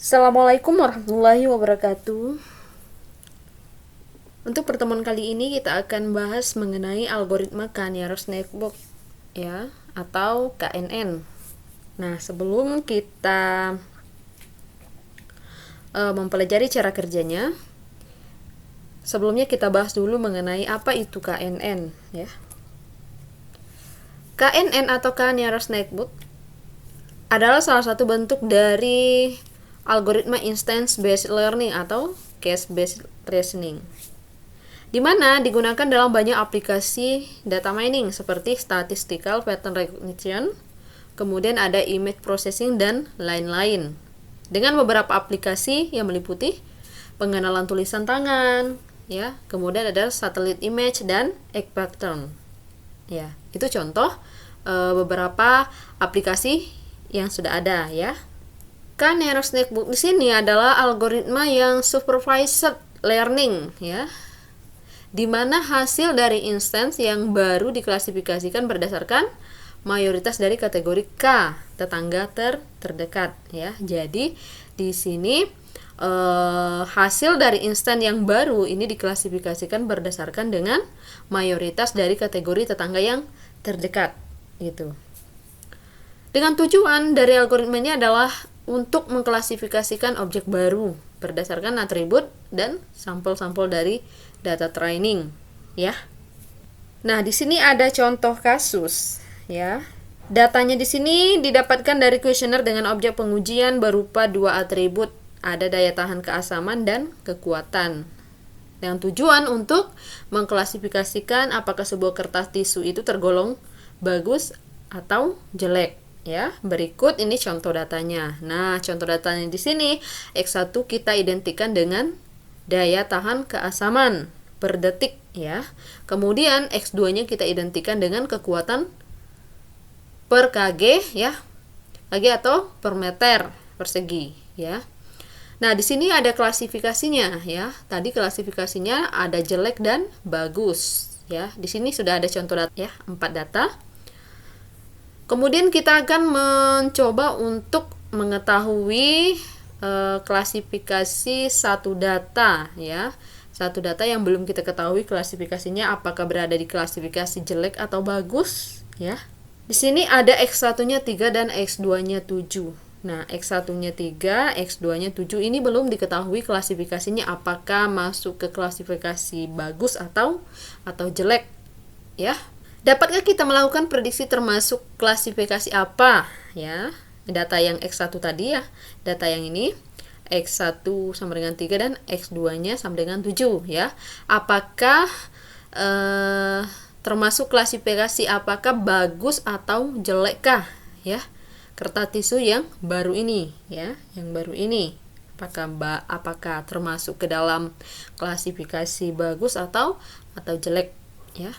Assalamualaikum warahmatullahi wabarakatuh. Untuk pertemuan kali ini kita akan bahas mengenai algoritma K-nearest network ya, atau KNN. Nah, sebelum kita mempelajari cara kerjanya, sebelumnya kita bahas dulu mengenai apa itu KNN ya. KNN atau K-nearest network adalah salah satu bentuk dari algoritma instance based learning atau case based reasoning, di mana digunakan dalam banyak aplikasi data mining seperti statistical pattern recognition, kemudian ada image processing dan lain-lain. Dengan beberapa aplikasi yang meliputi pengenalan tulisan tangan, ya, kemudian ada satellite image dan egg pattern. Ya, itu contoh beberapa aplikasi yang sudah ada ya. K-nearest network di sini adalah algoritma yang supervised learning ya, di mana hasil dari instance yang baru diklasifikasikan berdasarkan mayoritas dari kategori K, tetangga terdekat ya. Jadi di sini hasil dari instance yang baru ini diklasifikasikan berdasarkan dengan mayoritas dari kategori tetangga yang terdekat gitu. Dengan tujuan dari algoritma ini adalah untuk mengklasifikasikan objek baru berdasarkan atribut dan sampel-sampel dari data training, ya. Nah, di sini ada contoh kasus, ya. Datanya di sini didapatkan dari kuesioner dengan objek pengujian berupa dua atribut, ada daya tahan keasaman dan kekuatan. Dengan tujuan untuk mengklasifikasikan apakah sebuah kertas tisu itu tergolong bagus atau jelek. Ya, berikut ini contoh datanya. Nah, contoh datanya di sini X1 kita identikan dengan daya tahan keasaman per detik ya. Kemudian X2-nya kita identikan dengan kekuatan per kg ya. Kg atau per meter persegi ya. Nah, di sini ada klasifikasinya ya. Tadi klasifikasinya ada jelek dan bagus ya. Di sini sudah ada contoh data ya, 4 data. Kemudian kita akan mencoba untuk mengetahui klasifikasi satu data ya. Satu data yang belum kita ketahui klasifikasinya apakah berada di klasifikasi jelek atau bagus ya. Di sini ada X1-nya 3 dan X2-nya 7. Nah, X1-nya 3, X2-nya 7 ini belum diketahui klasifikasinya apakah masuk ke klasifikasi bagus atau jelek ya. Dapatkah kita melakukan prediksi termasuk klasifikasi apa ya? Data yang X1 tadi ya, data yang ini X1 sama dengan 3 dan X2-nya sama dengan 7 ya. Apakah termasuk klasifikasi apakah bagus atau jelekkah ya? Kertas tisu yang baru ini ya, yang baru ini. Apakah termasuk ke dalam klasifikasi bagus atau jelek ya?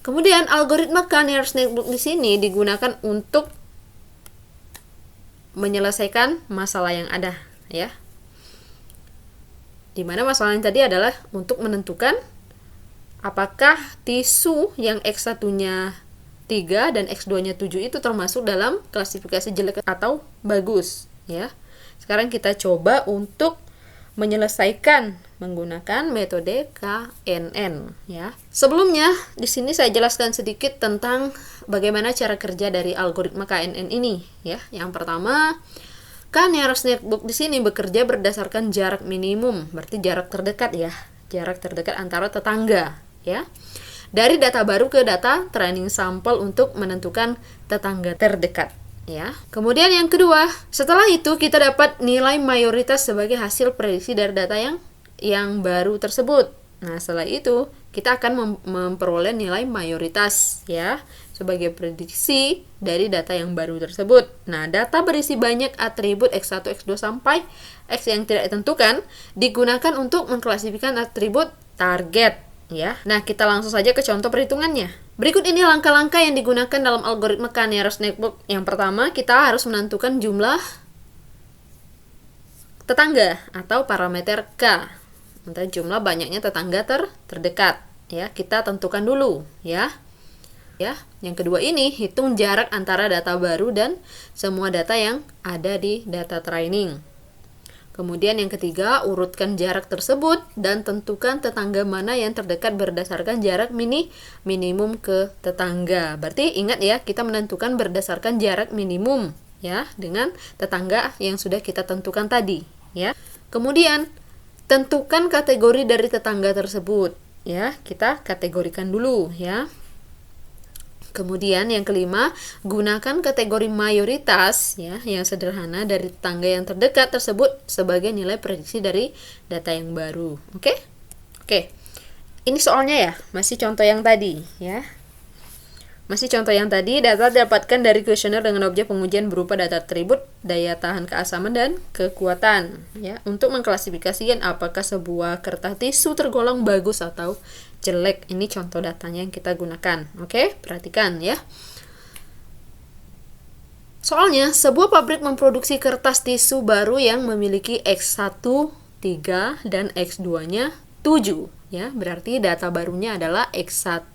Kemudian algoritma K-nearest network di sini digunakan untuk menyelesaikan masalah yang ada ya. Dimana masalah yang tadi adalah untuk menentukan apakah tisu yang X1-nya 3 dan X2-nya 7 itu termasuk dalam klasifikasi jelek atau bagus ya. Sekarang kita coba untuk menyelesaikan menggunakan metode KNN ya. Sebelumnya di sini saya jelaskan sedikit tentang bagaimana cara kerja dari algoritma KNN ini ya. Yang pertama, K-nearest network di sini bekerja berdasarkan jarak minimum, berarti jarak terdekat ya. Jarak terdekat antara tetangga ya. Dari data baru ke data training sampel untuk menentukan tetangga terdekat ya. Kemudian yang kedua, setelah itu kita dapat nilai mayoritas sebagai hasil prediksi dari data yang baru tersebut. Nah, setelah itu kita akan memperoleh nilai mayoritas ya sebagai prediksi dari data yang baru tersebut. Nah, data berisi banyak atribut X1, X2 sampai X yang tidak ditentukan digunakan untuk mengklasifikasikan atribut target ya. Nah, kita langsung saja ke contoh perhitungannya. Berikut ini langkah-langkah yang digunakan dalam algoritma K-nearest network. Yang pertama, kita harus menentukan jumlah tetangga atau parameter K. Untuk jumlah banyaknya tetangga terdekat ya. Kita tentukan dulu ya. Ya, yang kedua ini hitung jarak antara data baru dan semua data yang ada di data training. Kemudian yang ketiga, urutkan jarak tersebut dan tentukan tetangga mana yang terdekat berdasarkan jarak minimum ke tetangga. Berarti ingat ya, kita menentukan berdasarkan jarak minimum ya dengan tetangga yang sudah kita tentukan tadi ya. Kemudian tentukan kategori dari tetangga tersebut ya. Kita kategorikan dulu ya. Kemudian yang kelima, gunakan kategori mayoritas ya yang sederhana dari tetangga yang terdekat tersebut sebagai nilai prediksi dari data yang baru. Oke? Oke. Ini soalnya ya, masih contoh yang tadi ya. Masih contoh yang tadi, data didapatkan dari kuesioner dengan objek pengujian berupa data atribut, daya tahan keasaman, dan kekuatan. Ya, untuk mengklasifikasikan apakah sebuah kertas tisu tergolong bagus atau jelek. Ini contoh datanya yang kita gunakan. Oke, perhatikan ya. Soalnya, sebuah pabrik memproduksi kertas tisu baru yang memiliki X1, 3, dan X2-nya 7. Ya, berarti data barunya adalah X1,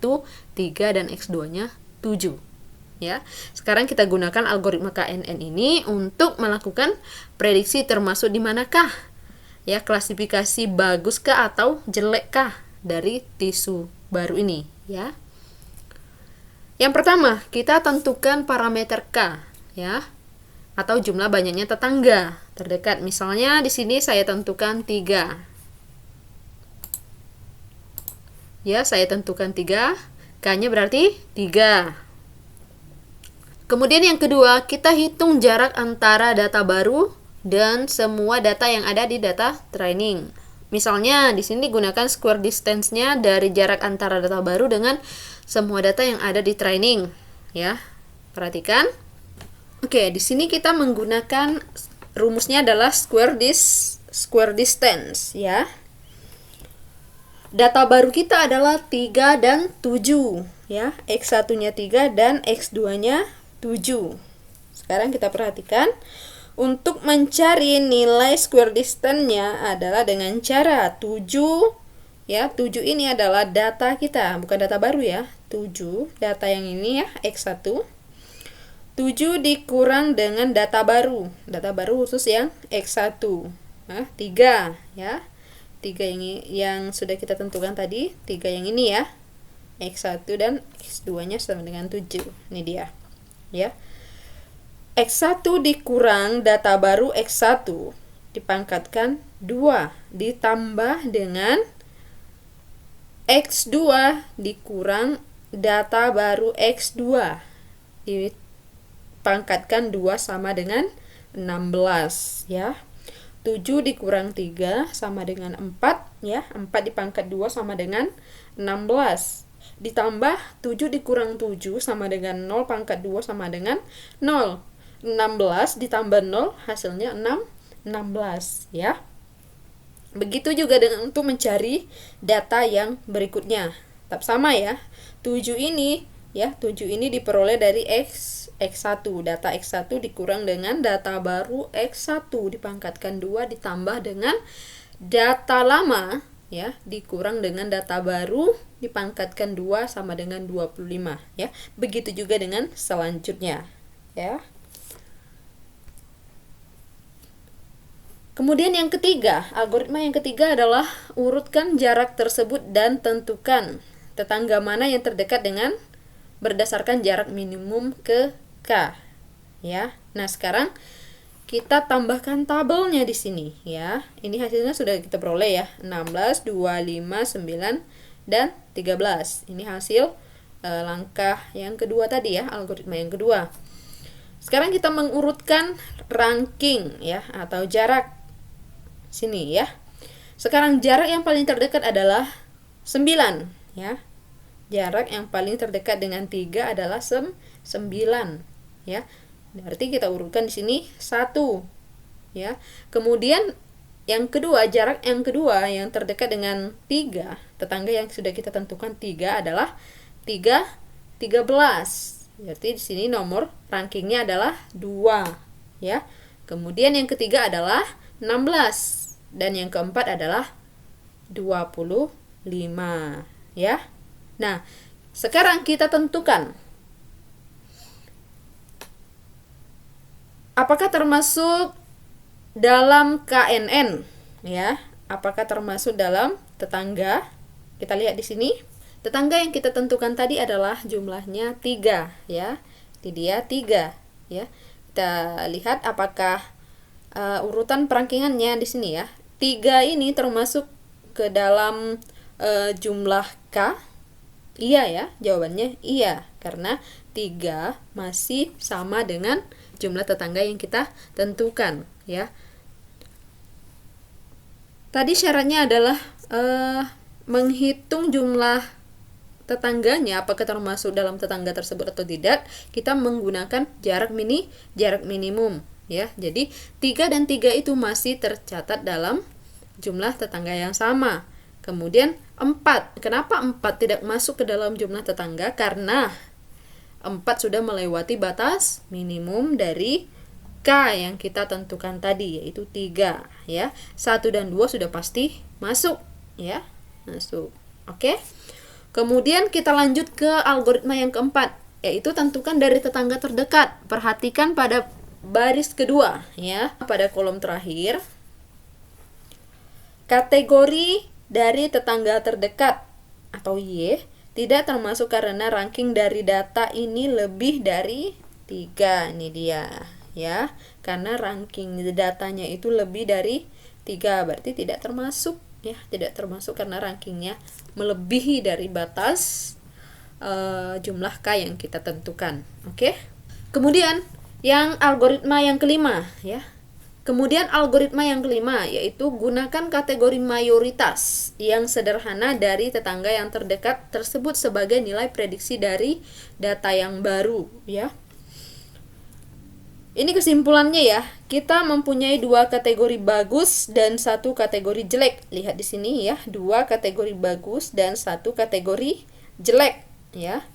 3, dan X2-nya 7. Ya. Sekarang kita gunakan algoritma KNN ini untuk melakukan prediksi termasuk di manakah ya klasifikasi baguskah atau jelekkah dari tisu baru ini ya. Yang pertama, kita tentukan parameter K ya atau jumlah banyaknya tetangga terdekat. Misalnya di sini saya tentukan 3. Ya, saya tentukan 3. K-nya berarti 3. Kemudian yang kedua, kita hitung jarak antara data baru dan semua data yang ada di data training. Misalnya di sini gunakan square distance-nya dari jarak antara data baru dengan semua data yang ada di training, ya. Perhatikan. Oke, di sini kita menggunakan rumusnya adalah square distance, ya. Data baru kita adalah 3 dan 7 ya. X1-nya 3 dan X2-nya 7. Sekarang kita perhatikan untuk mencari nilai square distance-nya adalah dengan cara 7 ya. 7 ini adalah data kita, bukan data baru ya. 7 data yang ini ya, X1. 7 dikurang dengan data baru. Data baru khusus yang X1. Nah, 3 ya. 3 yang sudah kita tentukan tadi, 3 yang ini ya. X1 dan X2-nya sama dengan 7. Ini dia. Ya. X1 dikurang data baru X1 dipangkatkan 2 ditambah dengan X2 dikurang data baru X2 dipangkatkan 2 sama dengan 16 ya. 7 dikurang 3 sama dengan 4 ya. 4 dipangkat 2 sama dengan 16. Ditambah 7 dikurang 7 sama dengan 0 pangkat 2 sama dengan 0. 16 ditambah 0 hasilnya 16 ya. Begitu juga dengan untuk mencari data yang berikutnya. Tetap sama ya. 7 ini ya, 7 ini diperoleh dari X1. Data X1 dikurang dengan data baru X1 dipangkatkan 2 ditambah dengan data lama ya, dikurang dengan data baru dipangkatkan 2 sama dengan 25 ya. Begitu juga dengan selanjutnya ya. Kemudian yang ketiga, algoritma yang ketiga adalah urutkan jarak tersebut dan tentukan tetangga mana yang terdekat dengan berdasarkan jarak minimum ke K ya. Nah, sekarang kita tambahkan tabelnya di sini ya. Ini hasilnya sudah kita peroleh ya. 16, 25, 9 dan 13. Ini hasil langkah yang kedua tadi ya, algoritma yang kedua. Sekarang kita mengurutkan ranking ya atau jarak sini ya. Sekarang jarak yang paling terdekat adalah 9 ya. Jarak yang paling terdekat dengan 3 adalah 9 ya. Berarti kita urutkan di sini 1 ya. Kemudian yang kedua, jarak yang kedua yang terdekat dengan 3, tetangga yang sudah kita tentukan 3 adalah 13. Berarti di sini nomor rankingnya adalah 2 ya. Kemudian yang ketiga adalah 16 dan yang keempat adalah 25 ya. Nah, sekarang kita tentukan apakah termasuk dalam KNN, ya. Apakah termasuk dalam tetangga? Kita lihat di sini. Tetangga yang kita tentukan tadi adalah jumlahnya 3, ya. Ini dia 3, ya. Kita lihat apakah urutan perangkingannya di sini, ya. 3 ini termasuk ke dalam jumlah K? Iya, ya. Jawabannya iya, karena 3 masih sama dengan jumlah tetangga yang kita tentukan, ya. Tadi syaratnya adalah menghitung jumlah tetangganya, apakah termasuk dalam tetangga tersebut atau tidak. Kita menggunakan jarak minimum, ya. Jadi 3 dan 3 itu masih tercatat dalam jumlah tetangga yang sama. Kemudian 4. Kenapa 4 tidak masuk ke dalam jumlah tetangga? Karena 4 sudah melewati batas minimum dari K yang kita tentukan tadi, yaitu 3, ya. 1 dan 2 sudah pasti masuk, ya. Masuk. Oke. Kemudian kita lanjut ke algoritma yang keempat, yaitu tentukan dari tetangga terdekat. Perhatikan pada baris kedua, ya. Pada kolom terakhir, kategori dari tetangga terdekat atau Y tidak termasuk karena ranking dari data ini lebih dari 3. Ini dia, ya. Karena ranking datanya itu lebih dari 3, berarti tidak termasuk, ya. Tidak termasuk karena rankingnya melebihi dari batas jumlah K yang kita tentukan. Oke. Kemudian yang algoritma yang kelima, ya. Kemudian algoritma yang kelima, yaitu gunakan kategori mayoritas yang sederhana dari tetangga yang terdekat tersebut sebagai nilai prediksi dari data yang baru, ya. Ini kesimpulannya, ya. Kita mempunyai 2 kategori bagus dan 1 kategori jelek. Lihat di sini, ya, 2 kategori bagus dan 1 kategori jelek, ya.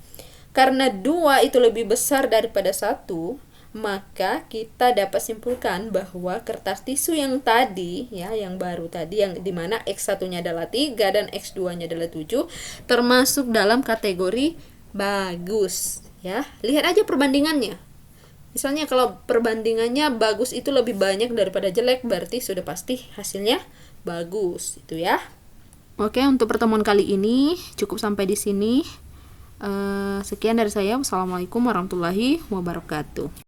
Karena 2 itu lebih besar daripada 1, maka kita dapat simpulkan bahwa kertas tisu yang tadi, ya, yang baru tadi, yang dimana X1-nya adalah 3 dan X2-nya adalah 7, termasuk dalam kategori bagus, ya. Lihat aja perbandingannya. Misalnya kalau perbandingannya bagus itu lebih banyak daripada jelek, berarti sudah pasti hasilnya bagus, itu, ya. Oke, untuk pertemuan kali ini cukup sampai di sini. Sekian dari saya. Wassalamualaikum warahmatullahi wabarakatuh.